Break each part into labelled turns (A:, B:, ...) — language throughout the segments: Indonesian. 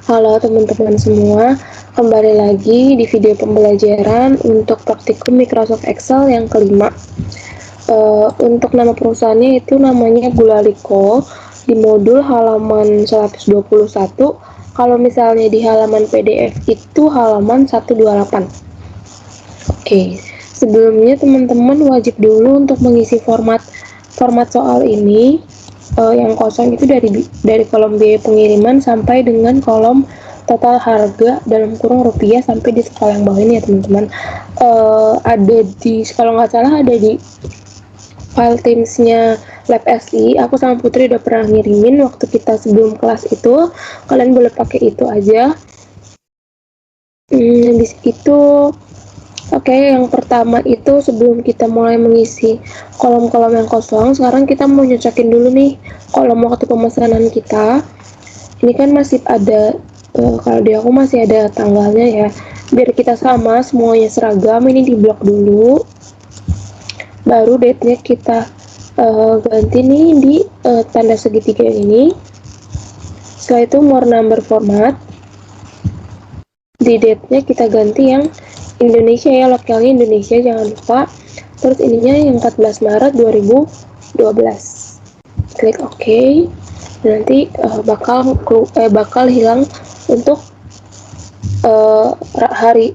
A: Halo teman-teman semua, kembali lagi di video pembelajaran untuk praktikum Microsoft Excel yang kelima. Untuk nama perusahaannya itu namanya Gulaliko, di modul halaman 121, kalau misalnya di halaman PDF itu halaman 128. Oke, sebelumnya teman-teman wajib dulu untuk mengisi format soal ini. Yang kosong itu dari kolom biaya pengiriman sampai dengan kolom total harga dalam kurung rupiah sampai di skala yang bawah ini ya teman-teman. Ada di, kalau nggak salah ada di file Teams-nya Lab SI. Aku sama Putri udah pernah ngirimin waktu kita sebelum kelas itu. Kalian boleh pakai itu aja. Habis itu oke, yang pertama itu sebelum kita mulai mengisi kolom-kolom yang kosong, sekarang kita mau nyocokin dulu nih kolom waktu pemesanan kita. Ini kan masih ada, kalau di aku masih ada tanggalnya ya. Biar kita sama, semuanya seragam, ini diblok dulu. Baru date-nya kita ganti nih di tanda segitiga ini. Setelah itu more number format. Di date-nya kita ganti yang Indonesia ya, lokalnya Indonesia jangan lupa. Terus ininya yang 14 Maret 2012. Klik OK. Nanti bakal hilang untuk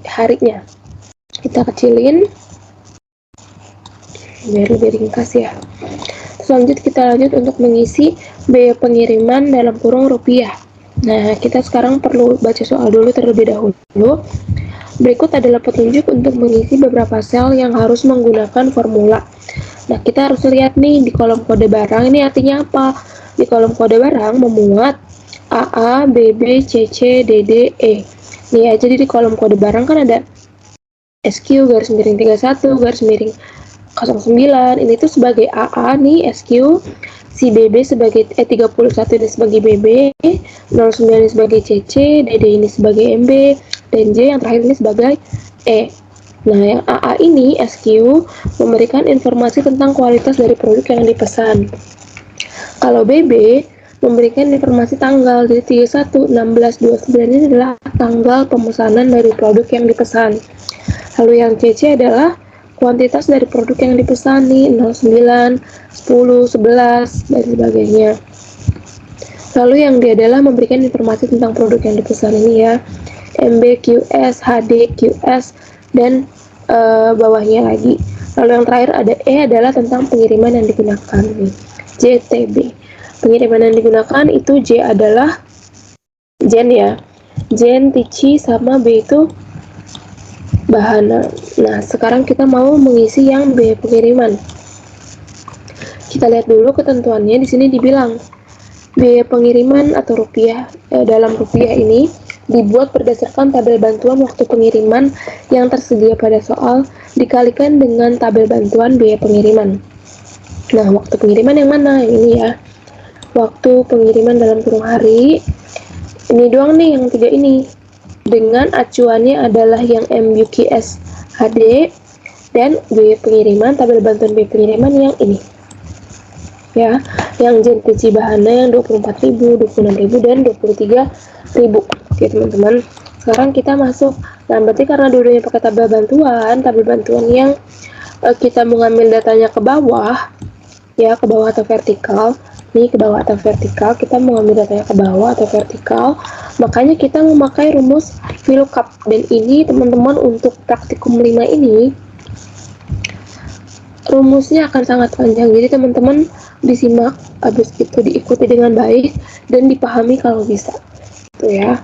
A: harinya. Kita kecilin biar lebih ringkas ya. Terus kita lanjut untuk mengisi biaya pengiriman dalam kurung rupiah. Nah, kita sekarang perlu baca soal dulu terlebih dahulu. Berikut adalah petunjuk untuk mengisi beberapa sel yang harus menggunakan formula. Nah, kita harus lihat nih di kolom kode barang, ini artinya apa? Di kolom kode barang memuat AA, BB, CC, DD, E. Nih ya, jadi di kolom kode barang kan ada SQ garis miring 31 garis miring 09, ini tuh sebagai AA nih SQ, si BB sebagai 31 ini sebagai BB, 09 ini sebagai CC, DD ini sebagai MB, dan J yang terakhir ini sebagai E. Nah, yang AA ini SQ memberikan informasi tentang kualitas dari produk yang dipesan. Kalau BB memberikan informasi tanggal, jadi 31, 16, 29 ini adalah tanggal pemesanan dari produk yang dipesan. Lalu yang CC adalah kuantitas dari produk yang dipesan nih, 09, 10, 11, dan sebagainya. Lalu yang D adalah memberikan informasi tentang produk yang dipesan ini ya, MB, QS, HD, QS, dan bawahnya lagi. Lalu yang terakhir ada E adalah tentang pengiriman yang digunakan nih, JTB. Pengiriman yang digunakan itu J adalah Jen ya, Jen, Tici, sama B itu Bahana. Nah, sekarang kita mau mengisi yang biaya pengiriman. Kita lihat dulu ketentuannya. Di sini dibilang biaya pengiriman atau rupiah dalam rupiah ini dibuat berdasarkan tabel bantuan waktu pengiriman yang tersedia pada soal dikalikan dengan tabel bantuan biaya pengiriman. Nah, waktu pengiriman yang mana? Yang ini ya. Waktu pengiriman dalam kurung hari. Ini doang nih yang tiga ini. Dengan acuannya adalah yang MUQS HD dan biaya pengiriman, tabel bantuan biaya pengiriman yang ini. Ya, yang JNTC Bahana yang 24.000, 26.000 dan 23.000. Oke, teman-teman. Sekarang kita masuk. Nah, berarti karena dulunya pakai tabel bantuan yang kita mengambil datanya ke bawah, ya, ke bawah atau vertikal. Nih, ke bawah atau vertikal, kita mengambil datanya ke bawah atau vertikal, makanya kita memakai rumus VLOOKUP. Dan ini teman-teman untuk praktikum 5 ini rumusnya akan sangat panjang, jadi teman-teman disimak, habis itu diikuti dengan baik dan dipahami kalau bisa itu ya.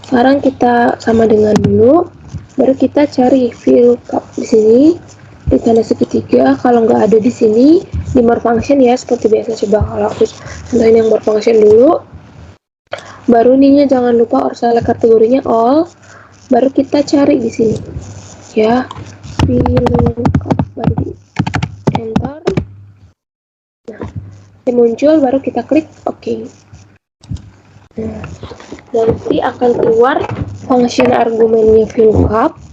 A: Sekarang kita sama dengan dulu, baru kita cari VLOOKUP di sini di tanda segitiga. Kalau nggak ada di sini di more function ya, seperti biasa. Coba kalau aku contohin yang more function dulu, baru ininya jangan lupa select kategorinya all, baru kita cari di sini ya, VLOOKUP, baru di enter. Nah, muncul, baru kita klik OK. Nah, nanti akan keluar function argumennya VLOOKUP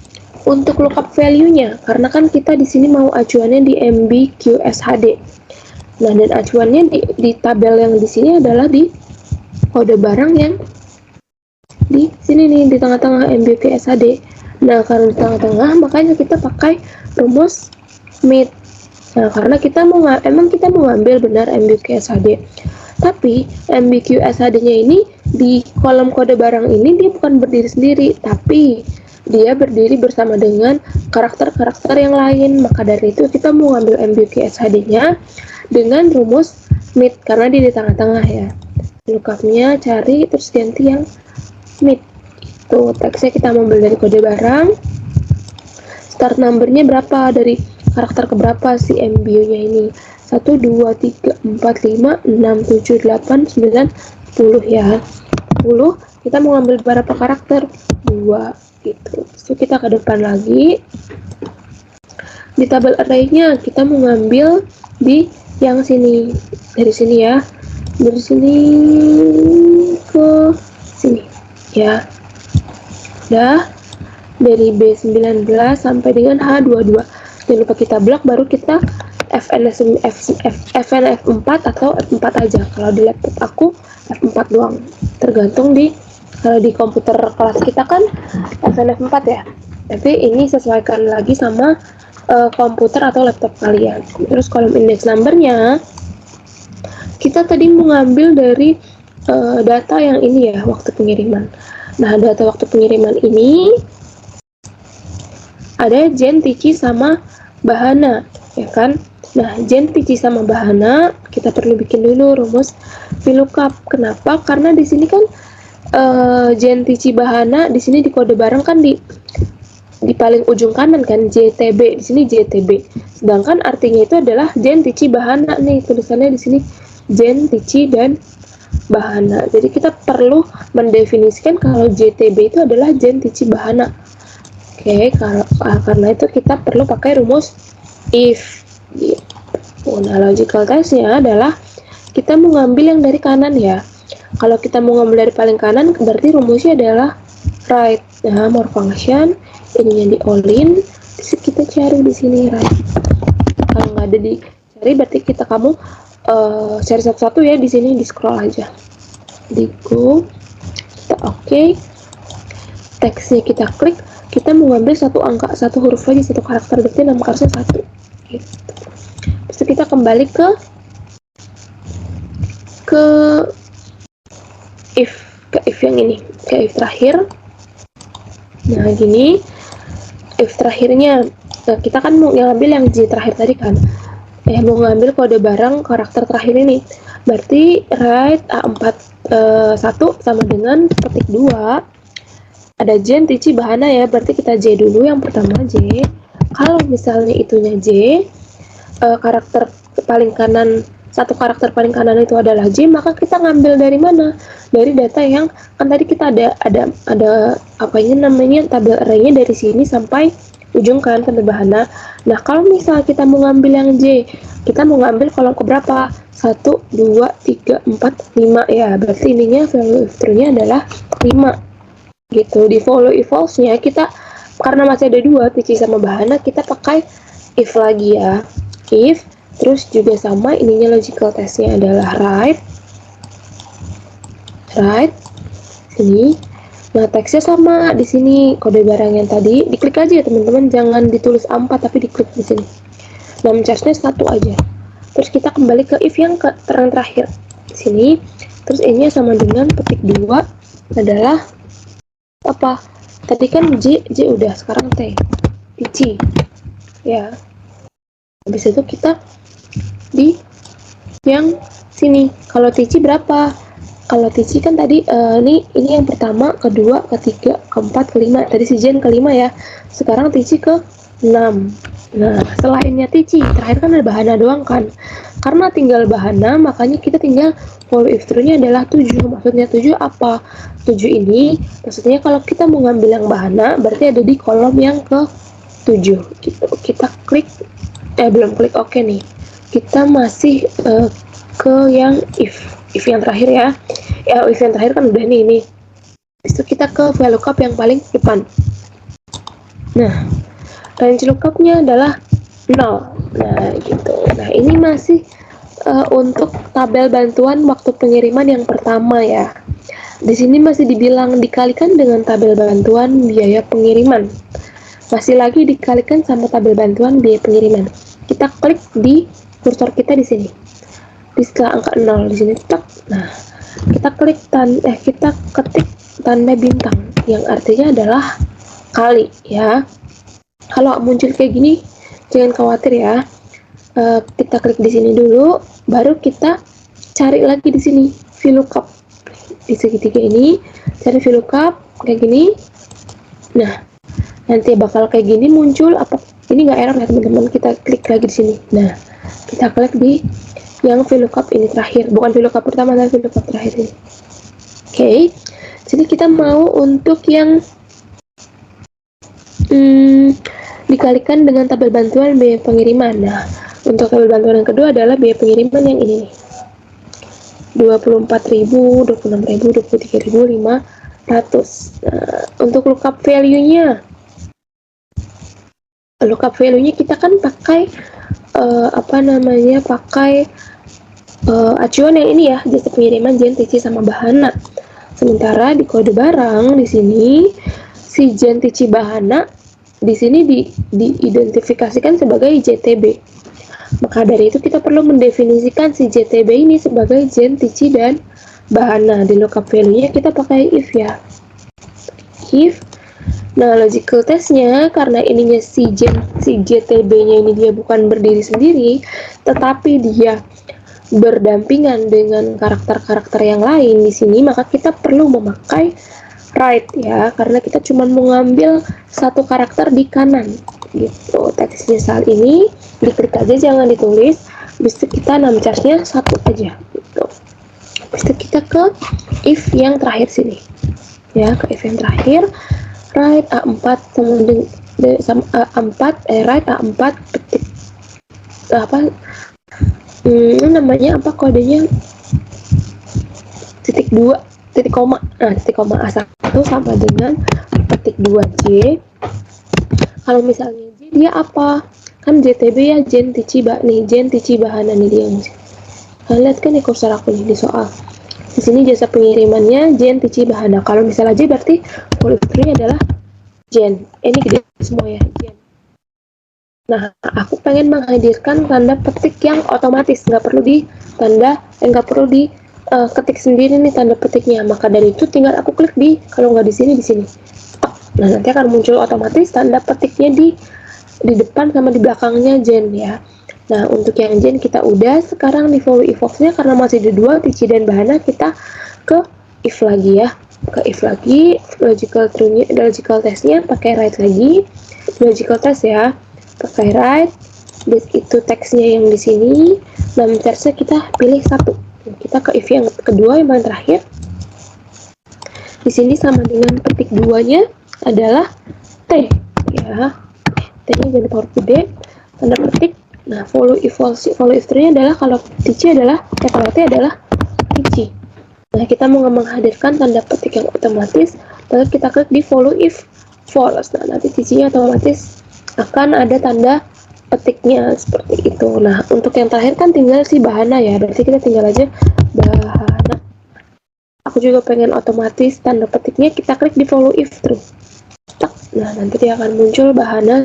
A: untuk lookup value-nya, karena kan kita di sini mau acuannya di MB QSHD. Nah, dan acuannya di tabel yang di sini adalah di kode barang yang di sini nih, di tengah-tengah MBQ SHD. Nah, karena di tengah-tengah, makanya kita pakai rumus MIT. Nah, karena emang kita mau ngambil benar MBQ SHD. Tapi MBQ SHD-nya ini di kolom kode barang ini dia bukan berdiri sendiri, tapi dia berdiri bersama dengan karakter-karakter yang lain. Maka dari itu kita mau ngambil MBQ SHD-nya dengan rumus MIT karena dia di tengah-tengah ya. Lookupnya cari terus ganti yang MIT. Itu teksnya kita ambil dari kode barang. Start numbernya berapa, dari karakter keberapa si MBO-nya ini. 1, 2, 3, 4, 5, 6, 7, 8, 9, 10 ya. 10 kita mau ambil berapa karakter? 2 gitu. So kita ke depan lagi. Di tabel array-nya kita mau ngambil di yang sini. Dari sini ya. Dari sini ke sini ya. Udah. Dari B19 sampai dengan H22. Jangan lupa kita blok, baru kita FNF4 atau F4 aja. Kalau di laptop aku F4 doang. Tergantung kalau di komputer kelas kita kan FNF4 ya. Tapi ini sesuaikan lagi sama komputer atau laptop kalian. Terus kolom index numbernya kita tadi mengambil dari data yang ini ya, waktu pengiriman. Nah, data waktu pengiriman ini ada Jen, Tici, sama Bahana, ya kan? Nah, Jen, Tici, sama Bahana kita perlu bikin dulu rumus VLOOKUP. Kenapa? Karena di sini kan Jen, Tici, Bahana di sini di kode barang kan di paling ujung kanan kan, JTB, di sini JTB. Sedangkan artinya itu adalah Jen, Tici, Bahana nih, tulisannya di sini Jen, Tici, dan Bahana. Jadi kita perlu mendefinisikan kalau JTB itu adalah Jen, Tici, Bahana. Oke, karena itu kita perlu pakai rumus if gitu. Nah, logical testnya adalah kita mau ngambil yang dari kanan ya. Kalau kita mau ngambil dari paling kanan, berarti rumusnya adalah right. Nah, more function ininya di all-in, terus kita cari di sini right. Kalau nggak ada dicari, berarti kamu cari satu-satu ya, di sini di scroll aja. Di go, kita oke. Teksnya kita klik. Kita mau ngambil satu angka, satu huruf lagi, satu karakter, berarti nama karakternya 1 gitu. Terus kita kembali ke if yang ini, ke if terakhir. Nah, gini if terakhirnya, nah, kita kan mau ngambil yang J terakhir tadi kan, mau ngambil kode barang karakter terakhir ini, berarti write A41 sama dengan petik 2. Ada Jen, Tici, Bahana ya, berarti kita J dulu, yang pertama J. Kalau misalnya itunya J, karakter paling kanan, satu karakter paling kanan itu adalah J, maka kita ngambil dari mana? Dari data yang kan tadi kita ada apanya namanya, tabel array-nya dari sini sampai ujung kan, tanda Bahana. Nah, kalau misalnya kita mau ngambil yang J, kita mau ngambil kolom keberapa? 1, 2, 3, 4, 5 ya, berarti ininya value if true-nya adalah 5 gitu. Di follow if false-nya kita, karena masih ada 2, Tici sama Bahana, kita pakai if lagi ya. If, terus juga sama ininya logical testnya adalah right sini. Nah, teksnya sama di sini, kode barang yang tadi diklik aja ya teman-teman, jangan ditulis A4 tapi diklik di sini. Nah, charge-nya 1 aja. Terus kita kembali ke if yang terakhir di sini. Terus ini sama dengan petik 2 adalah apa? Tadi kan J udah, sekarang T, Tici ya. Habis itu kita di yang sini. Kalau Tici berapa? Kalau Tici kan tadi ini yang pertama, kedua, ketiga, keempat, kelima. Tadi si Jen kelima ya. Sekarang Tici ke 6. Nah, selainnya Tici, terakhir kan ada Bahana doang kan. Karena tinggal Bahana, makanya kita tinggal follow if true-nya adalah 7. Maksudnya 7 apa? 7 ini, maksudnya kalau kita mau ngambil yang Bahana, berarti ada di kolom yang ke 7. Kita klik, belum klik oke nih. Kita masih ke yang if yang terakhir ya. If yang terakhir kan udah nih. Habis itu kita ke VLOOKUP yang paling depan. Nah, range lookup-nya adalah 0. Nah, gitu. Nah, ini masih untuk tabel bantuan waktu pengiriman yang pertama ya. di sini masih dibilang dikalikan dengan tabel bantuan biaya pengiriman. Masih lagi dikalikan sama tabel bantuan biaya pengiriman. Kita klik di kursor kita di sini. Di setelah angka 0 di sini tak. Nah, kita ketik tanda bintang yang artinya adalah kali ya. Kalau muncul kayak gini jangan khawatir ya. Kita klik di sini dulu, baru kita cari lagi di sini VLOOKUP di segitiga ini, cari VLOOKUP kayak gini. Nah, nanti bakal kayak gini muncul apa ini nggak error ya teman-teman. Kita klik lagi di sini. Nah, kita klik di yang VLOOKUP ini terakhir, bukan VLOOKUP pertama tapi VLOOKUP terakhir ini. Oke, jadi kita mau untuk yang dikalikan dengan tabel bantuan biaya pengiriman. Nah, untuk tabel bantuan yang kedua adalah biaya pengiriman yang ini nih. 24.000, 26.000, 23.500. Nah, untuk lookup value-nya kita kan pakai pakai acuan yang ini ya, jasa pengiriman JEN, TICI sama Bahana. Sementara di kode barang di sini si JEN, TICI, Bahana di sini diidentifikasikan sebagai JTB. Maka dari itu kita perlu mendefinisikan si JTB ini sebagai JEN, TICI, dan Bahana. Di lookup value-nya kita pakai if ya. If. Nah, logical test-nya karena ininya si JTB-nya ini dia bukan berdiri sendiri, tetapi dia berdampingan dengan karakter-karakter yang lain di sini, maka kita perlu memakai right ya, karena kita cuma mengambil satu karakter di kanan gitu. Teks misal ini diklik aja, jangan ditulis. Habis itu kita namcasnya satu aja gitu. Habis itu kita ke if yang terakhir sini ya, ke if yang terakhir, right A4 sama A4 right A4 petik namanya apa, kodenya titik 2 titik koma. Nah, titik koma A1 sama dengan petik 2J. Kalau misalnya J dia apa? Kan JTB ya, JEN, TICI, nih JEN, TICI, Bahana nih dia. Kalian lihat kan nih kursor aku nih di soal. Di sini jasa pengirimannya JEN, TICI, Bahana. Kalau misalnya J berarti folder adalah JEN. Ini gede semua ya, JEN. Nah, aku pengen menghadirkan tanda petik yang otomatis, nggak perlu ketik sendiri nih tanda petiknya. Maka dari itu tinggal aku klik kalau nggak di sini. Nah, nanti akan muncul otomatis tanda petiknya di depan sama di belakangnya JEN ya. Nah, untuk yang JEN kita udah. Sekarang di follow if nya karena masih ada dua, TICI dan Bahana, kita ke if lagi ya. Ke if lagi, logical test-nya pakai right lagi. Logical test ya, pakai right. Itu teksnya yang di sini. Namanya kita pilih satu. Kita ke if yang kedua, yang paling terakhir. Di sini sama dengan petik 2-nya adalah T ya. T-nya jadi huruf gede, tanda petik. Nah, follow if 3-nya adalah kalau TICI adalah kalau T adalah TICI. Nah, kita mau menghadirkan tanda petik yang otomatis, lalu kita klik di follow if false. Nah, nanti TICI-nya otomatis akan ada tanda petiknya seperti itu. Nah, untuk yang terakhir kan tinggal si Bahana ya, berarti kita tinggal aja Bahana. Aku juga pengen otomatis tanda petiknya, kita klik di follow if true. Nah, nanti dia akan muncul Bahana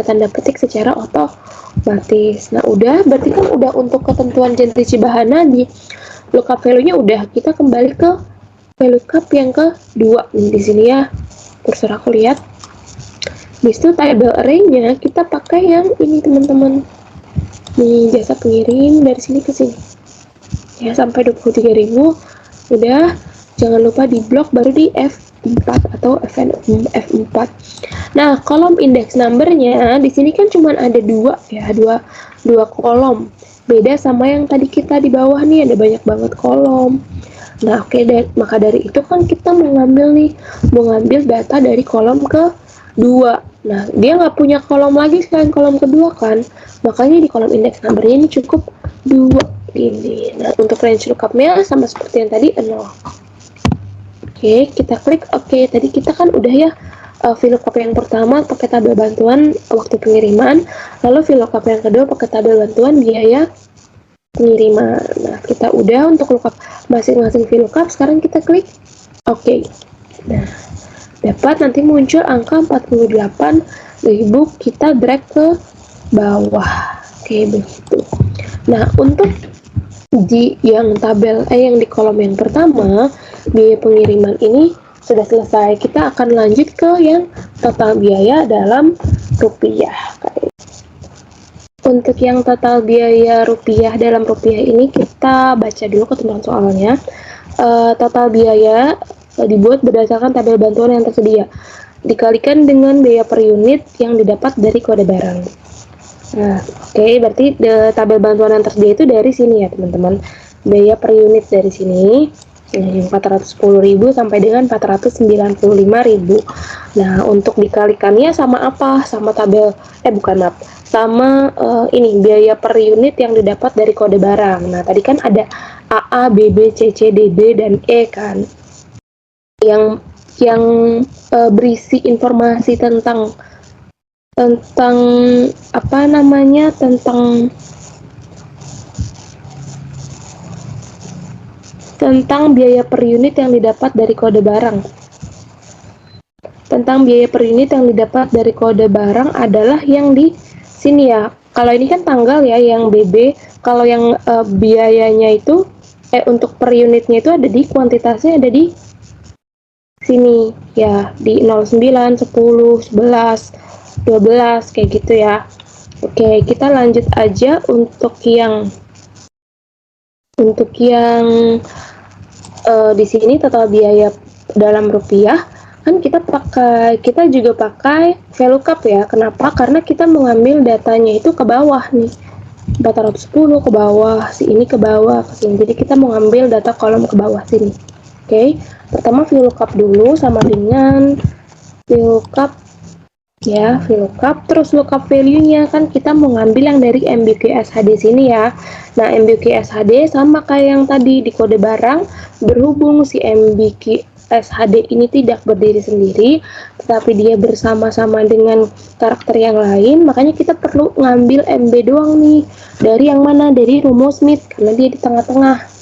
A: tanda petik secara otomatis. Nah, udah, berarti kan udah untuk ketentuan JEN, TICI, Bahana di lookup value-nya udah. Kita kembali ke VLOOKUP yang kedua nih di sini ya. Kursor aku lihat. Habis itu table array-nya kita pakai yang ini teman-teman. Nih, jasa pengirim dari sini ke sini. Ya, sampai 23.000. Udah, jangan lupa di blok baru di F4 atau F4. Nah, kolom index number-nya di sini kan cuma ada dua ya, dua kolom. Beda sama yang tadi kita di bawah nih, ada banyak banget kolom. Nah, oke, maka dari itu kan kita mengambil data dari kolom kedua. Nah, dia nggak punya kolom lagi selain kolom kedua kan, makanya di kolom index number-nya ini cukup 2 ini. Nah, untuk range lookup-nya sama seperti yang tadi 0. Oke, kita klik oke. Tadi kita kan udah ya VLOOKUP yang pertama pakai tabel bantuan waktu pengiriman, lalu VLOOKUP yang kedua pakai tabel bantuan biaya pengiriman. Nah, kita udah untuk lookup masing-masing VLOOKUP, sekarang kita klik OK. Nah, dapat nanti muncul angka 48.000, kita drag ke bawah. Oke, begitu. Nah, untuk di yang yang di kolom yang pertama, biaya pengiriman ini sudah selesai. Kita akan lanjut ke yang total biaya dalam rupiah. Untuk yang total biaya rupiah dalam rupiah ini, kita baca dulu ketentuan soalnya. Total biaya dibuat berdasarkan tabel bantuan yang tersedia, dikalikan dengan biaya per unit yang didapat dari kode barang. Nah, oke, berarti tabel bantuan yang tersedia itu dari sini ya teman-teman. Biaya per unit dari sini 410.000 sampai dengan 495.000. Nah, untuk dikalikannya sama apa? Sama tabel sama ini biaya per unit yang didapat dari kode barang. Nah, tadi kan ada AA, BB, CC, DD, dan E kan. Yang berisi informasi tentang apa namanya, tentang biaya per unit yang didapat dari kode barang. Tentang biaya per unit yang didapat dari kode barang adalah yang di sini ya. Kalau ini kan tanggal ya, yang BB. Kalau yang biayanya itu untuk per unitnya itu ada di kuantitasnya, ada di sini ya, di 09, 10, 11, 12 kayak gitu ya. Oke, kita lanjut aja untuk yang di sini total biaya dalam rupiah. Kan kita juga pakai VLOOKUP ya. Kenapa? Karena kita mengambil datanya itu ke bawah nih. 410 ke bawah, si ini ke bawah, ke sini. Jadi kita mengambil data kolom ke bawah sini. Oke. Pertama VLOOKUP dulu sama dengan VLOOKUP ya, VLOOKUP, terus lookup value-nya kan kita mau ngambil yang dari MBQSHD sini ya. Nah, MBQSHD sama kayak yang tadi di kode barang, berhubung si MBQSHD ini tidak berdiri sendiri, tetapi dia bersama-sama dengan karakter yang lain, makanya kita perlu ngambil MB doang nih. Dari yang mana? Dari rumus MIT, karena dia di tengah-tengah.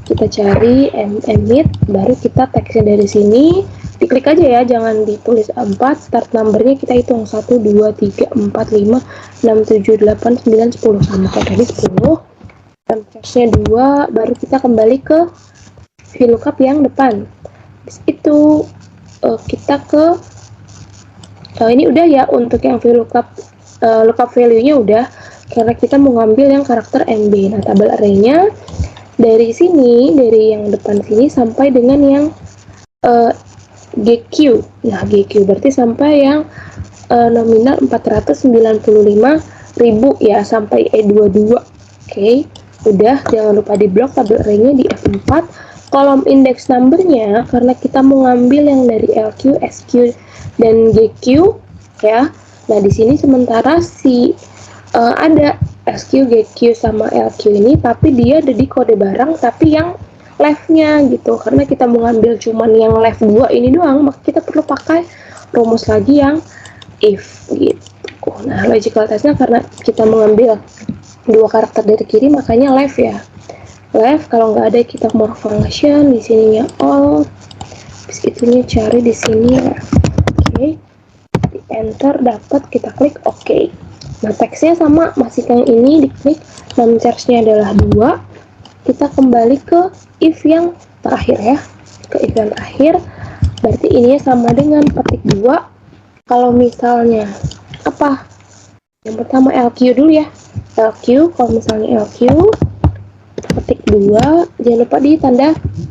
A: Kita cari MIT, baru kita teksnya dari sini. Diklik aja ya, jangan ditulis 4. Start numbernya kita hitung 1, 2, 3, 4, 5, 6, 7, 8, 9, 10. Sama kayak tadi 10. Dan charge-nya 2, baru kita kembali ke VLOOKUP yang depan. Terus itu kita ke ini udah ya, untuk yang VLOOKUP lookup value-nya udah, karena kita mau ngambil yang karakter MB. Nah, tabel array-nya dari sini, dari yang depan sini sampai dengan yang GQ. Nah, GQ berarti sampai yang nominal 495.000 ya, sampai E22. Oke, udah, jangan lupa di blok tabel array-nya di F4. Kolom index number-nya, karena kita mau ngambil yang dari LQ, SQ, dan GQ ya. Nah, di sini sementara ada SQ, GQ, sama LQ ini, tapi dia ada di kode barang, tapi yang left-nya gitu. Karena kita mau ngambil cuman yang left 2 ini doang, maka kita perlu pakai rumus lagi yang if gitu. Nah, logical test-nya karena kita mengambil 2 karakter dari kiri, makanya left ya. Left, kalau nggak ada kita more function, di sininya all, habis itunya cari di sini ya. Oke, di enter, dapat, kita klik OK. Nah, teksnya sama, masih yang ini diklik, dan charge-nya adalah 2. Kita kembali ke if yang terakhir ya, ke if yang terakhir, berarti ini sama dengan petik 2. Kalau misalnya apa, yang pertama LQ dulu ya, LQ, kalau misalnya LQ petik 2, jangan lupa di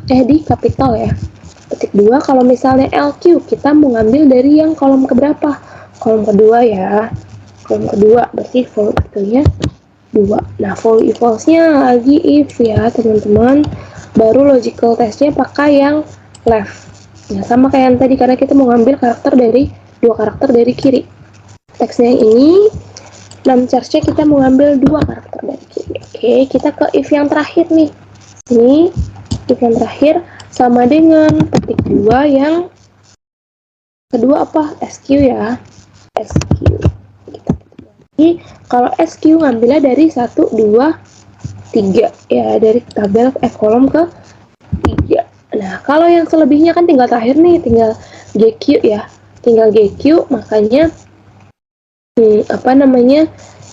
A: di kapital ya, petik 2. Kalau misalnya LQ, kita mau ngambil dari yang kolom keberapa? Kolom kedua ya, kolom kedua, berarti value-nya 2. Nah, value equals-nya lagi if ya teman-teman, baru logical test-nya pakai yang left. Nah, sama kayak yang tadi, karena kita mau ngambil dua karakter dari kiri. Teksnya yang ini, 6 charge-nya kita mau ngambil 2 karakter dari kiri. Oke, kita ke if yang terakhir nih. Ini if yang terakhir sama dengan petik 2, yang kedua apa? SQ ya. SQ. Kita petik lagi. Kalau SQ ngambilnya dari 1, 2, 3 ya, dari tabel kolom ke 3. Nah, kalau yang selebihnya kan tinggal terakhir nih, tinggal GQ ya. Tinggal GQ, makanya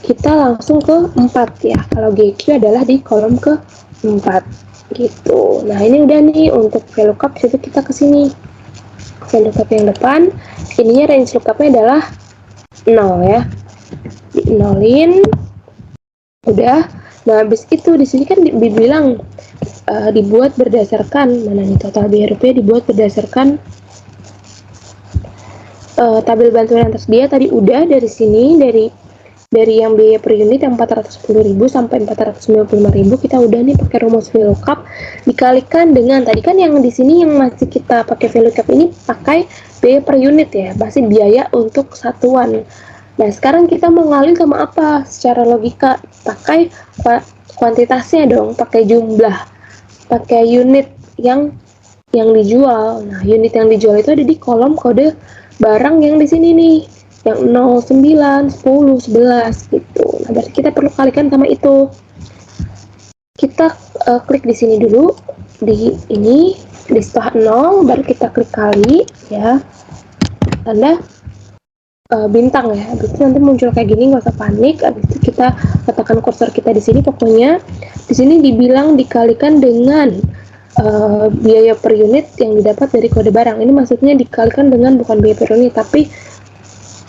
A: kita langsung ke 4 ya. Kalau GQ adalah di kolom ke 4 gitu. Nah, ini udah nih untuk VLOOKUP, itu kita ke sini. VLOOKUP yang depan, ininya range lookupnya adalah 0 ya. Di nolin. Udah. Nah, habis itu di sini kan dibilang dibuat berdasarkan mana nih, total biaya rupiah dibuat berdasarkan tabel bantuan yang tersedia tadi udah. Dari sini, dari yang biaya per unit yang 410.000 sampai 495.000, kita udah nih pakai rumus VLOOKUP dikalikan dengan tadi kan yang di sini yang masih kita pakai VLOOKUP ini pakai biaya per unit ya, masih biaya untuk satuan. Nah, sekarang kita mau ngalih sama apa? Secara logika pakai kuantitasnya dong, pakai jumlah, pakai unit yang dijual. Nah, unit yang dijual itu ada di kolom kode barang yang di sini nih, yang 0, 9, 10, 11 gitu. Nah, berarti kita perlu kalikan sama itu. Kita klik di sini dulu, di ini, di setelah 0, baru kita klik kali ya, tanda bintang ya. Habis itu nanti muncul kayak gini, nggak usah panik. Habis itu kita letakkan kursor kita di sini. Pokoknya di sini dibilang dikalikan dengan biaya per unit yang didapat dari kode barang. Ini maksudnya dikalikan dengan bukan biaya per unit, tapi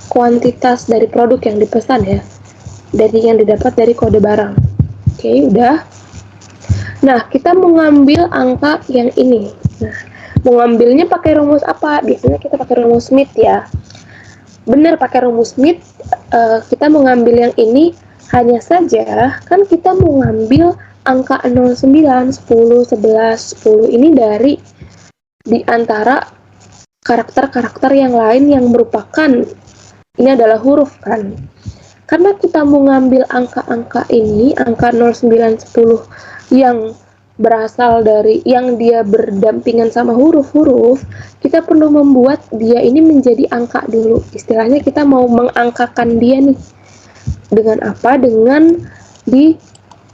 A: kuantitas dari produk yang dipesan ya, dari yang didapat dari kode barang. Oke, udah. Nah, kita mau ngambil angka yang ini. Nah, mau ngambilnya pakai rumus apa? Biasanya kita pakai rumus Smith ya. Benar, pakai rumus Smith. Kita mau ngambil yang ini, hanya saja kan kita mau ngambil angka 09, 10, 11, 10 ini dari di antara karakter-karakter yang lain yang merupakan ini adalah huruf kan. Karena kita mau ngambil angka-angka ini, angka 0, 9, 10 yang berasal dari yang dia berdampingan sama huruf-huruf, kita perlu membuat dia ini menjadi angka dulu. Istilahnya kita mau mengangkakan dia nih. Dengan apa? Dengan di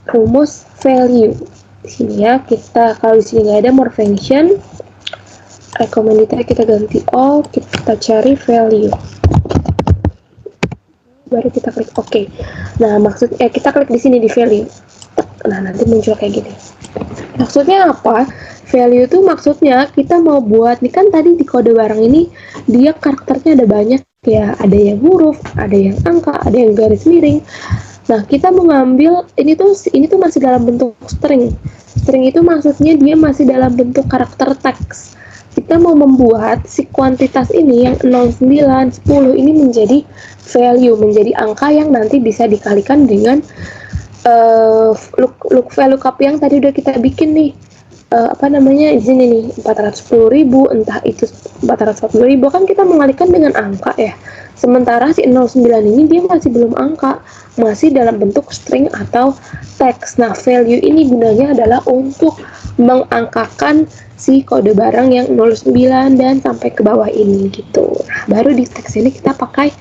A: rumus value. Di sini ya, kita kalau di sini nggak ada more function, recommended kita ganti all, kita cari value. Baru kita klik OK. Nah, maksudnya kita klik di sini di value. Nah, nanti muncul kayak gini. Maksudnya apa? Value itu maksudnya kita mau buat, nih kan tadi di kode barang ini dia karakternya ada banyak ya, ada yang huruf, ada yang angka, ada yang garis miring. Nah, kita mau ngambil ini tuh masih dalam bentuk string. String itu maksudnya dia masih dalam bentuk karakter teks. Kita mau membuat si kuantitas ini yang 0, 9, 10 ini menjadi value, menjadi angka yang nanti bisa dikalikan dengan VLOOKUP yang tadi udah kita bikin nih. Di sini nih 410.000, entah itu 440.000, kan kita mengalihkan dengan angka ya. Sementara si 09 ini dia masih belum angka, masih dalam bentuk string atau teks. Nah, value ini gunanya adalah untuk mengangkakan si kode barang yang 09 dan sampai ke bawah ini gitu. Nah, baru di teks ini kita pakai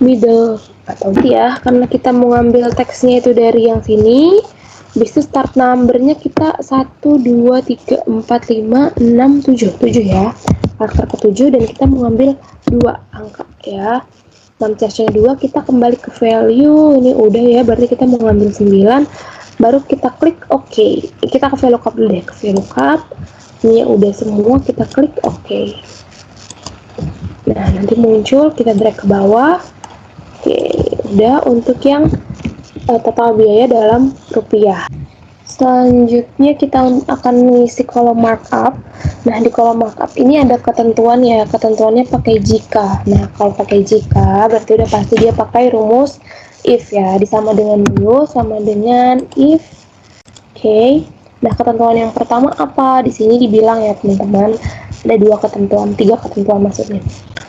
A: middle atau ya, karena kita mau ngambil teksnya itu dari yang sini. Habis itu start numbernya kita 1, 2, 3, 4, 5, 6, 7 ya, karakter ke-7, dan kita mengambil 2 angka ya. 6 2, kita kembali ke value, ini udah ya, berarti kita mengambil 9, baru kita klik OK. Kita ke VLOOKUP dulu deh, ke VLOOKUP ini udah semua, kita klik OK. Nah, nanti muncul, kita drag ke bawah. Oke, udah untuk yang total biaya dalam rupiah. Selanjutnya kita akan mengisi kolom markup. Nah, di kolom markup ini ada ketentuan ya, ketentuannya pakai jika. Nah, kalau pakai jika berarti udah pasti dia pakai rumus if ya, disama dengan dulu sama dengan if. Oke. Nah, ketentuan yang pertama apa? Di sini dibilang ya teman-teman, ada 2 ketentuan, 3 ketentuan maksudnya.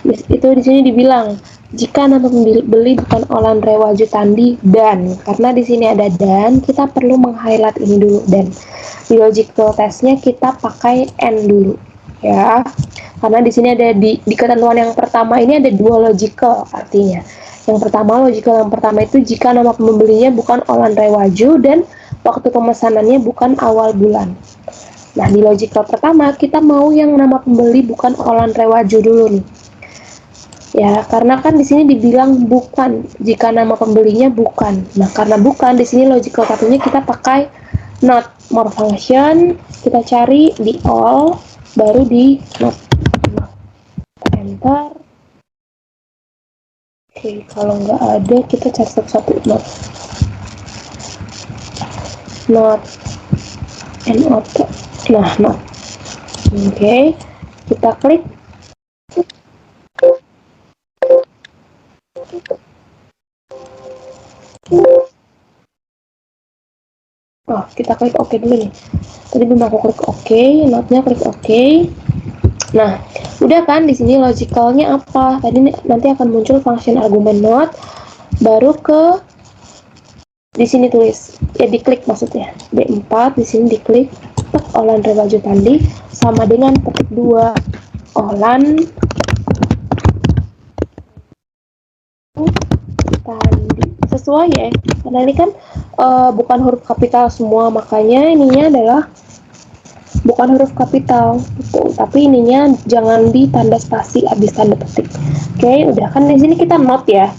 A: Itu di sini dibilang jika nama pembeli bukan Olan Rewaju Tandi dan, karena di sini ada dan, kita perlu meng-highlight ini dulu, dan di logical testnya kita pakai and dulu ya, karena di sini ada di ketentuan yang pertama ini ada 2 logical, artinya yang pertama logical yang pertama itu jika nama pembelinya bukan Olan Rewaju dan waktu pemesanannya bukan awal bulan. Nah, di logical pertama kita mau yang nama pembeli bukan Olan Rewajo dulu nih. Ya, karena kan di sini dibilang bukan jika nama pembelinya bukan. Nah, karena bukan di sini logical satunya kita pakai not more function, kita cari di all, baru di not. Enter. Oke, kalau nggak ada kita cari satu-satu not. Not and auto. Nah, not. Oke, kita klik. Oh, kita klik OK dulu nih. Tadi belum aku klik OK, notnya klik OK. Nah, udah kan di sini logicalnya apa? Tadi nanti akan muncul function argumen not, baru ke di sini tulis ya diklik maksudnya D4 di sini diklik Olan Rewajo Tandi sama dengan petik 2 Olan Tandi sesuai ya, karena ini kan bukan huruf kapital semua, makanya ininya adalah bukan huruf kapital gitu. Tapi ininya jangan ditanda spasi habis tanda petik. Oke, udah kan di sini kita not ya.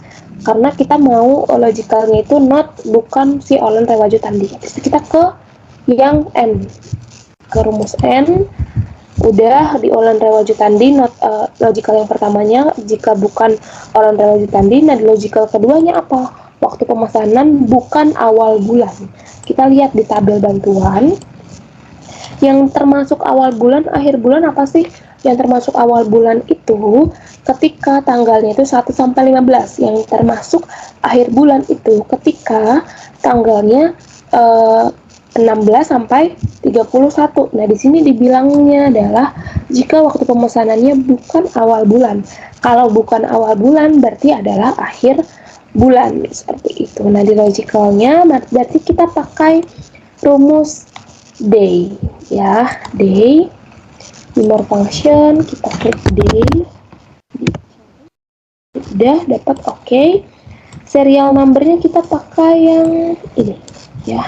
A: Karena kita mau logicalnya itu not bukan si Olan Rewajo Tandi. Terus kita ke yang N. Ke rumus N. Udah di Olan Rewajo Tandi not logical yang pertamanya jika bukan Olan Rewajo Tandi. Nah, di logical keduanya apa? Waktu pemesanan bukan awal bulan. Kita lihat di tabel bantuan. Yang termasuk awal bulan, akhir bulan apa sih? Yang termasuk awal bulan itu ketika tanggalnya itu 1 sampai 15. Yang termasuk akhir bulan itu ketika tanggalnya 16 sampai 31. Nah, di sini dibilangnya adalah jika waktu pemesanannya bukan awal bulan. Kalau bukan awal bulan berarti adalah akhir bulan seperti itu. Nah, di logicalnya berarti kita pakai rumus day ya, day di more function kita klik day, udah dapat OK. Serial numbernya kita pakai yang ini ya,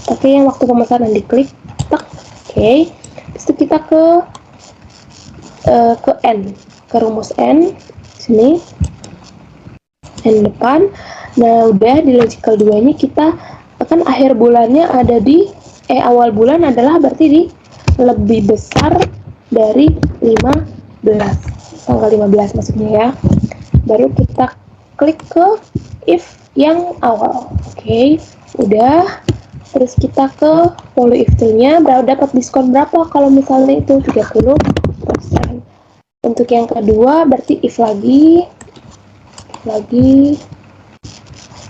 A: pakai yang waktu pemesanan diklik tak OK. Terus itu kita ke N, ke rumus N sini N depan. Nah, udah di logical 2 nya kita akan akhir bulannya ada di awal bulan adalah berarti di lebih besar dari 15 tanggal 15 maksudnya ya. Baru kita klik ke if yang awal. Oke, udah. Terus kita ke follow if nya dapat diskon berapa kalau misalnya itu 30%. Untuk yang kedua berarti if lagi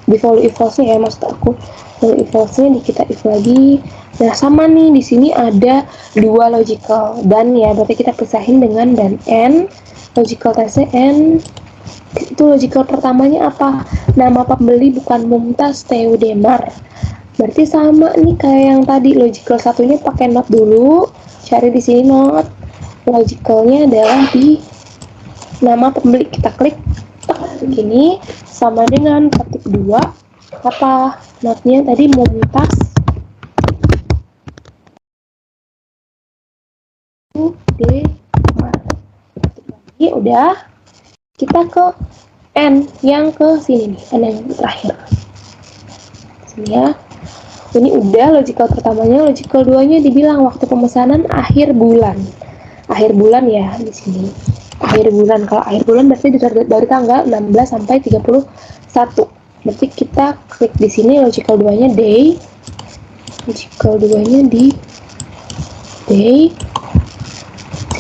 A: di follow if nya ya, maksud aku follow if nya kita if lagi. Nah, sama nih di sini ada dua logical dan ya, berarti kita pisahin dengan dan N. Logical tesnya N. Itu logical pertamanya apa? Nama pembeli bukan Mumtaz Teudemar. Berarti sama nih kayak yang tadi, logical satunya pakai not dulu. Cari di sini not. Logicalnya adalah di nama pembeli, kita klik begini sama dengan petik 2 apa notnya tadi Mumtaz Teudemar. Ini udah, kita ke N yang ke sini nih, N yang terakhir sini ya. Ini udah logical pertamanya. Logical 2 nya dibilang waktu pemesanan akhir bulan ya di sini akhir bulan. Kalau akhir bulan berarti dari tanggal 16 sampai 31. Berarti kita klik di sini logical 2 nya day, logical 2 nya di day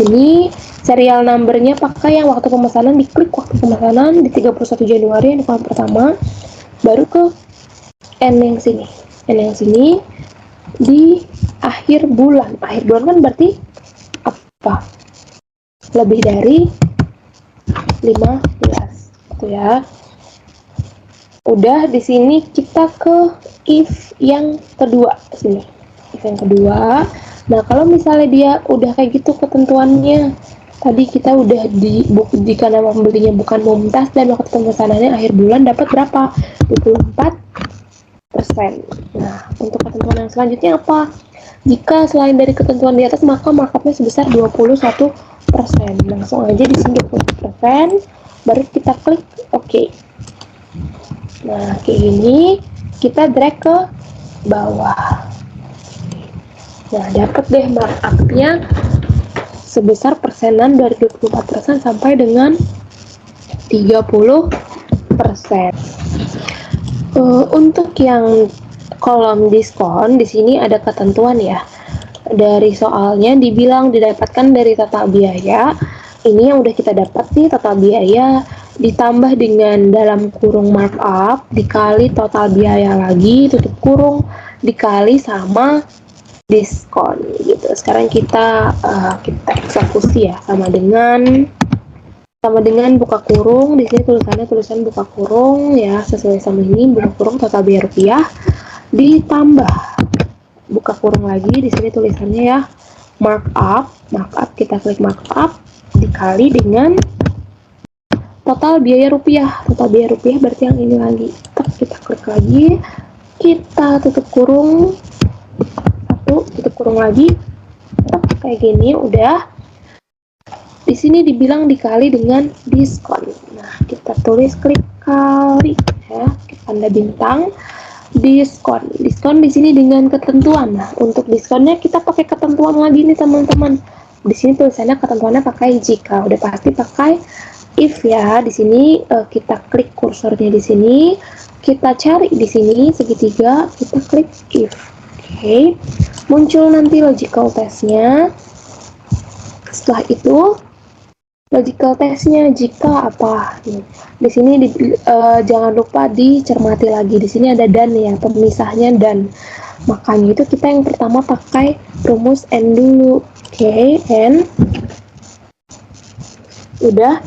A: sini. Serial numbernya pakai yang waktu pemesanan, diklik waktu pemesanan di 31 Januari yang kolom pertama, baru ke N yang sini di akhir bulan kan berarti apa? Lebih dari 15 gitu ya. Udah, di sini kita ke if yang kedua sini, if yang kedua. Nah, kalau misalnya dia udah kayak gitu ketentuannya, tadi kita udah jika nama pembelinya bukan Mumtaz dan waktu pemesanannya akhir bulan, dapat berapa? 24 Nah, untuk ketentuan yang selanjutnya apa? Jika selain dari ketentuan di atas, maka markupnya sebesar 21%. Langsung aja di sini 20%, baru kita klik OK. Nah, kayak gini, kita drag ke bawah. Nah, dapat deh markupnya sebesar persenan dari 24% sampai dengan 30%. Untuk yang kolom diskon, di sini ada ketentuan ya. Dari soalnya dibilang didapatkan dari total biaya. Ini yang udah kita dapat nih, total biaya ditambah dengan dalam kurung markup dikali total biaya lagi tutup kurung dikali sama diskon gitu. Sekarang kita eksekusi ya, sama dengan buka kurung. Di sini tulisan buka kurung ya, sesuai sama ini, buka kurung total biaya rupiah ditambah buka kurung lagi. Di sini tulisannya ya markup, kita klik markup dikali dengan total biaya rupiah. Total biaya rupiah berarti yang ini lagi. Kita klik lagi, kita tutup kurung, tutup kurung lagi, kayak gini udah. Di sini dibilang dikali dengan diskon. Nah, kita tulis klik kali ya, tanda bintang. Diskon di sini dengan ketentuan. Nah, untuk diskonnya kita pakai ketentuan lagi nih teman-teman. Di sini tulisannya ketentuannya pakai jika, udah pasti pakai if ya. Di sini kita klik kursornya di sini, kita cari di sini segitiga, kita klik if. Oke, muncul nanti logical testnya. Setelah itu logical testnya jika apa? Di sini jangan lupa dicermati lagi. Di sini ada dan ya, pemisahnya dan. Makanya itu kita yang pertama pakai rumus n dulu. Oke, n. Udah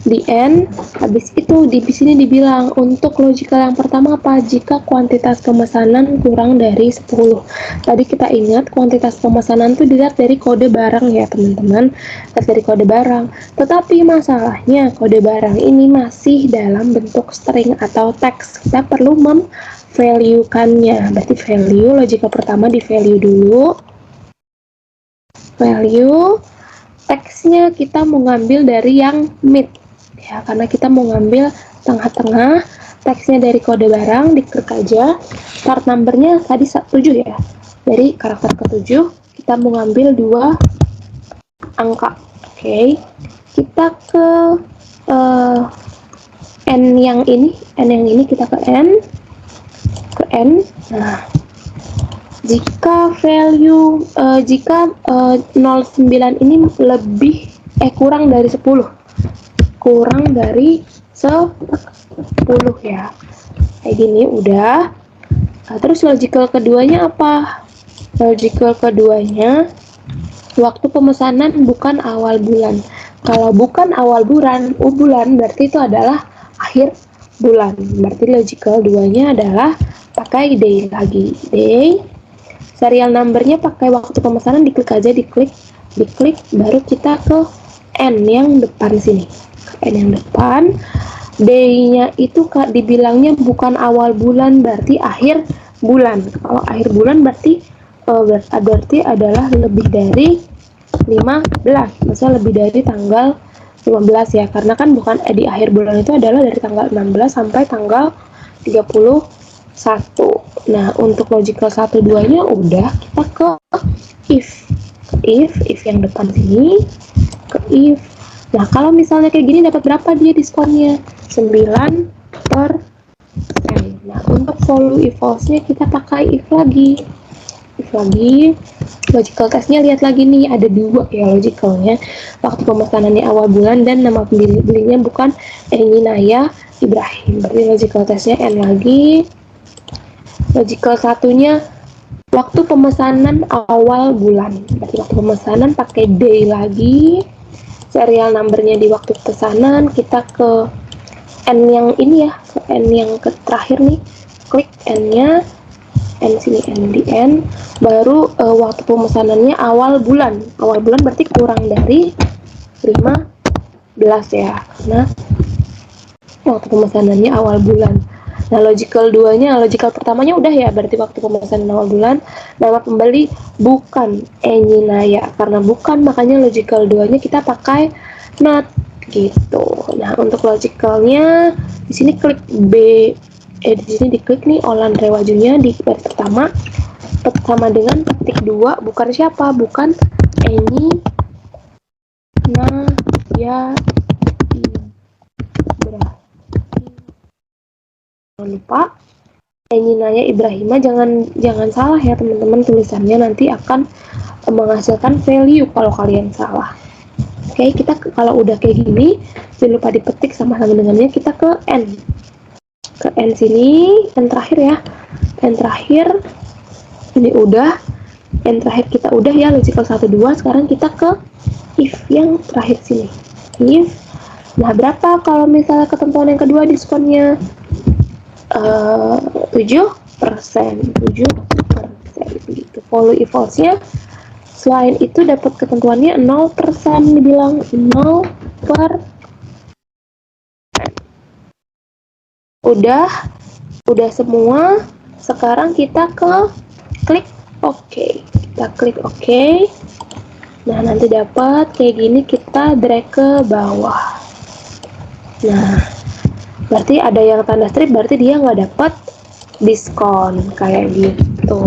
A: di n. Habis itu di sini dibilang untuk logical yang pertama apa? Jika kuantitas pemesanan kurang dari 10. Tadi kita ingat kuantitas pemesanan itu dilihat dari kode barang ya teman-teman, dari kode barang. Tetapi masalahnya kode barang ini masih dalam bentuk string atau teks. Kita perlu memvalue-kannya. Berarti value, logical pertama di value dulu. Value, teksnya kita mau ngambil dari yang mid ya, karena kita mau ngambil tengah-tengah. Teksnya dari kode barang, diklik aja. Part numbernya tadi 7 ya, dari karakter ke-7 kita mau ngambil 2 angka. Oke, kita ke n yang ini kita ke n. Nah, jika value jika 09 ini lebih kurang dari 10, kurang dari 10 ya, kayak gini udah. Nah, terus logical keduanya apa? Logical keduanya waktu pemesanan bukan awal bulan. Kalau bukan awal bulan berarti itu adalah akhir bulan. Berarti logical duanya adalah pakai day lagi. Day, serial numbernya pakai waktu pemesanan, diklik aja, diklik baru kita ke n yang depan sini. N yang depan, day-nya itu dibilangnya bukan awal bulan, berarti akhir bulan. Kalau akhir bulan berarti adalah lebih dari 15, maksudnya lebih dari tanggal 15 ya, karena kan bukan di akhir bulan itu adalah dari tanggal 16 sampai tanggal 31. Nah, untuk logical 1 2 nya udah, kita ke if yang depan sini, ke if. Nah, kalau misalnya kayak gini dapat berapa dia diskonnya? 9%. Nah, untuk value if false-nya kita pakai if lagi. Logical testnya lihat lagi nih, ada 2 ya logicalnya. Waktu pemesanannya awal bulan dan nama pembelinya bukan Eni Naya Ibrahim. Berarti logical testnya n lagi. Logical satunya waktu pemesanan awal bulan. Berarti waktu pemesanan pakai day lagi. Serial numbernya di waktu pesanan, kita ke n yang ini ya, ke n yang terakhir nih, klik n-nya, n sini, n di n, baru waktu pemesanannya awal bulan berarti kurang dari 15 ya, karena waktu pemesanannya awal bulan. Nah, logical pertamanya udah ya, berarti waktu pemesanan awal bulan, nama pembeli bukan Eni Naya. Karena bukan, makanya logical 2-nya kita pakai not gitu. Nah, untuk logicalnya di sini klik di sini diklik nih Olan Rewajunya di baris pertama sama dengan petik 2, bukan siapa? Bukan Eni Naya Ibrahim. Jangan lupa Eni Naya Ibrahima, jangan salah ya teman-teman, tulisannya nanti akan menghasilkan value kalau kalian salah. Oke, kita kalau udah kayak gini, jangan lupa dipetik sama-sama dengannya, kita ke N. Ke N sini, N terakhir ya. N terakhir, ini udah. N terakhir kita udah ya, logical 1, 2. Sekarang kita ke if yang terakhir sini. If, nah berapa kalau misalnya ketentuan yang kedua diskonnya? 7% gitu. Follow if false-nya selain itu dapat ketentuannya 0%, dibilang 0%. Udah semua. Sekarang kita klik OK. Kita klik OK. Nah, nanti dapat kayak gini, kita drag ke bawah. Nah, berarti ada yang tanda strip, berarti dia nggak dapat diskon kayak gitu.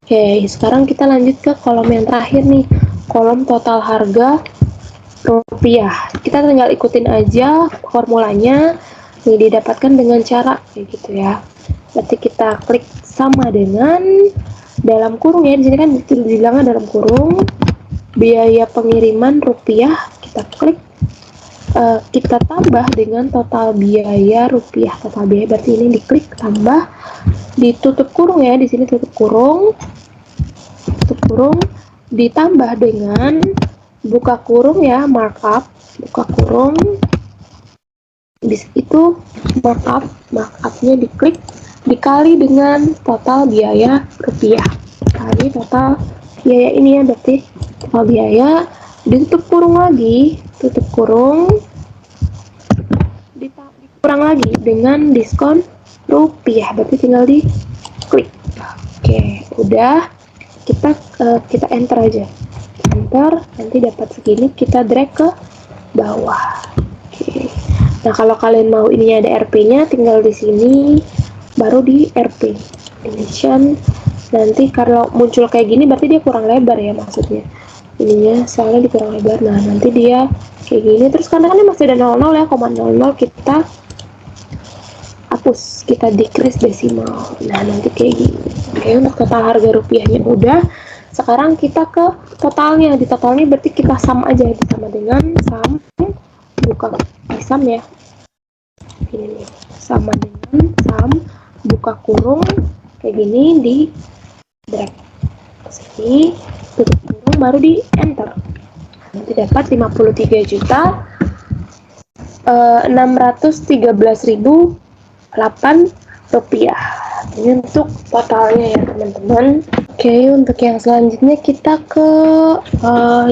A: Oke, sekarang kita lanjut ke kolom yang terakhir nih, kolom total harga rupiah. Kita tinggal ikutin aja formulanya, ini didapatkan dengan cara kayak gitu ya. Berarti kita klik sama dengan dalam kurung ya, di sini kan dibilangnya dalam kurung biaya pengiriman rupiah, kita klik. Kita tambah dengan total biaya rupiah. Total biaya berarti ini diklik tambah, ditutup kurung ya, di sini tutup kurung, ditambah dengan buka kurung ya, markup, buka kurung, di situ markupnya diklik dikali dengan total biaya rupiah, kali total biaya ini ya, berarti total biaya, ditutup kurung lagi, tutup kurung, dikurang lagi dengan diskon rupiah, berarti tinggal di klik. Oke, udah, kita enter aja, enter, nanti dapat segini, kita drag ke bawah. Oke. Nah, kalau kalian mau ininya ada RP-nya, tinggal di sini baru di RP dimension. Nanti kalau muncul kayak gini berarti dia kurang lebar ya, maksudnya ininya soalnya dikurang lebar. Nah, nanti dia kayak gini, terus karena kan masih ada 00 ya, 0,00 kita hapus, kita decrease desimal. Nah, nanti kayak gini. Oke, untuk total harga rupiahnya udah. Sekarang kita ke totalnya. Di totalnya berarti kita sum aja, sama dengan sum, buka sum ya, ini nih, sama dengan sum buka kurung kayak gini, di drag ke sini, tutup kurung, baru di enter. Nanti dapat 53.613.008 rupiah. Ini untuk totalnya ya teman-teman. Oke, untuk yang selanjutnya kita ke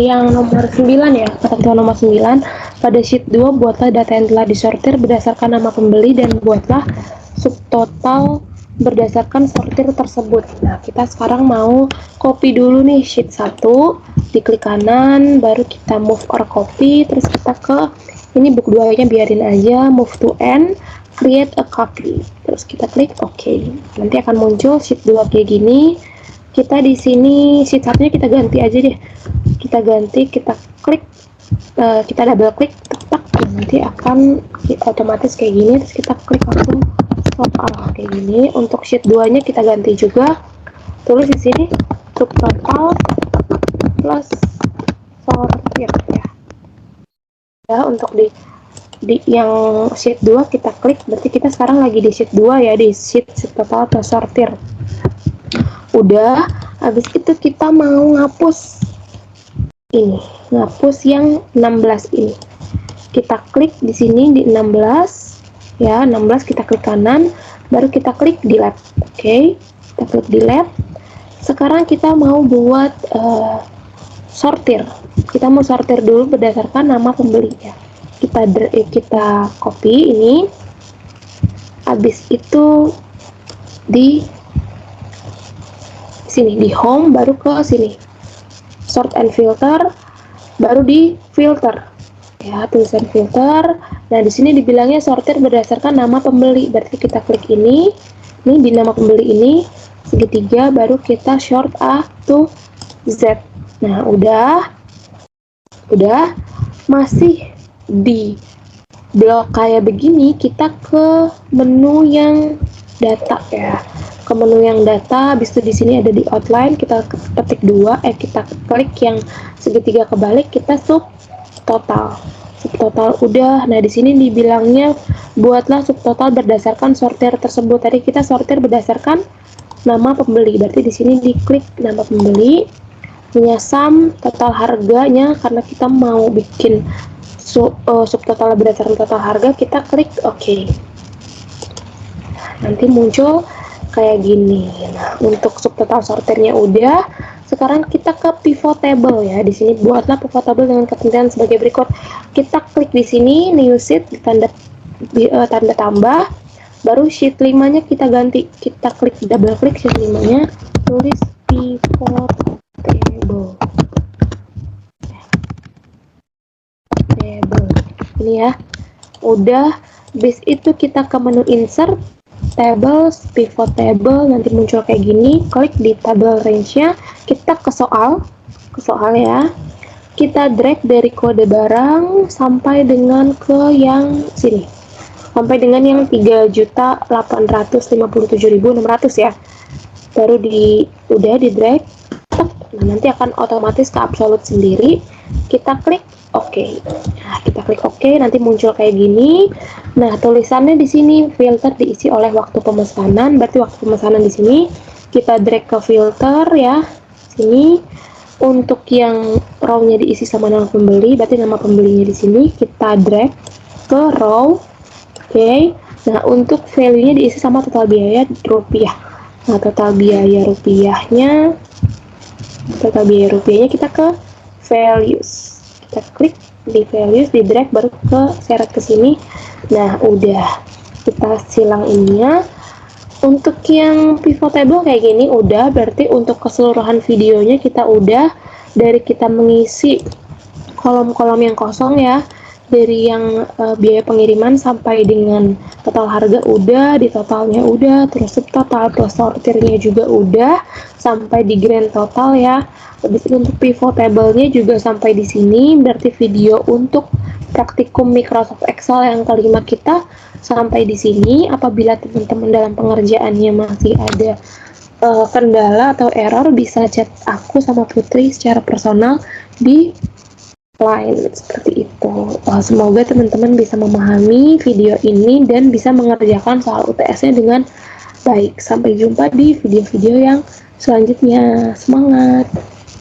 A: yang nomor 9 ya, ketentuan nomor 9. Pada sheet 2 buatlah data yang telah disortir berdasarkan nama pembeli dan buatlah subtotal berdasarkan sortir tersebut. Nah, kita sekarang mau copy dulu nih sheet 1, diklik kanan, baru kita move or copy, terus kita ke ini book 2 nya biarin aja, move to end, create a copy, terus kita klik OK. Nanti akan muncul sheet 2 kayak gini. Kita di sini sheet 1-nya kita ganti aja deh, kita ganti, kita klik, kita double klik, tak, nanti akan otomatis kayak gini, terus kita klik langsung stop all kayak gini. Untuk sheet 2 nya kita ganti juga, tulis di sini subtotal plus sortir ya. Ya, untuk di yang sheet 2 kita klik, berarti kita sekarang lagi di sheet 2 ya, di sheet subtotal plus sortir. Udah, habis itu kita mau ngapus ini, ngapus yang 16 ini. Kita klik di sini di 16 ya, 16 kita klik kanan, baru kita klik delete. Oke, kita klik delete. Sekarang kita mau buat sortir. Kita mau sortir dulu berdasarkan nama pembeli ya. Kita copy ini, Habis itu di sini di home, baru ke sini sort and filter, baru di filter ya, tulisan filter. Nah di sini dibilangnya sortir berdasarkan nama pembeli, berarti kita klik ini di nama pembeli ini segitiga, baru kita short A to Z. Nah udah masih di blok kayak begini, kita ke menu yang data ya, ke menu yang data. Habis itu di sini ada di outline, kita ketik kita klik yang segitiga kebalik, kita subtotal udah. Nah di sini dibilangnya buatlah subtotal berdasarkan sortir tersebut. Tadi kita sortir berdasarkan nama pembeli, berarti di sini diklik nama pembeli, punya sum total harganya, karena kita mau bikin subtotal berdasarkan total harga, kita klik OK. Nanti muncul kayak gini. Nah, untuk subtotal sortirnya udah. Sekarang kita ke pivot table ya. Di sini buatlah pivot table dengan ketentuan sebagai berikut. Kita klik di sini new sheet, tanda tambah, baru sheet 5-nya kita ganti. Kita klik, double klik sheet 5-nya, tulis pivot table. Ini ya. Udah, bis itu kita ke menu insert, tables, pivot table, nanti muncul kayak gini. Klik di table range-nya, kita ke soal ya. Kita drag dari kode barang sampai dengan ke yang sini, sampai dengan yang 3.857.600 ya. Baru udah di drag. Nah, nanti akan otomatis ke absolute sendiri. Kita klik OK. Nah, kita klik OK, nanti muncul kayak gini. Nah, tulisannya di sini filter diisi oleh waktu pemesanan, berarti waktu pemesanan di sini. Kita drag ke filter ya, sini. Untuk yang row-nya diisi sama nama pembeli, berarti nama pembelinya di sini. Kita drag ke row. Oke. Nah, untuk value-nya diisi sama total biaya rupiah. Nah, total biaya rupiahnya kita ke values. Kita klik di values, di drag, baru ke seret ke sini. Nah udah, kita silang ininya. Untuk yang pivot table kayak gini udah, berarti untuk keseluruhan videonya kita udah, dari kita mengisi kolom-kolom yang kosong ya, dari yang biaya pengiriman sampai dengan total harga udah, di totalnya udah, terus subtotal plus sortirnya juga udah, sampai di grand total ya. Habis itu untuk pivot table-nya juga sampai di sini, berarti video untuk praktikum Microsoft Excel yang kelima kita sampai di sini. Apabila teman-teman dalam pengerjaannya masih ada kendala atau error, bisa chat aku sama Putri secara personal di line seperti itu. Semoga teman-teman bisa memahami video ini dan bisa mengerjakan soal UTS-nya dengan baik. Sampai jumpa di video-video yang selanjutnya. Semangat!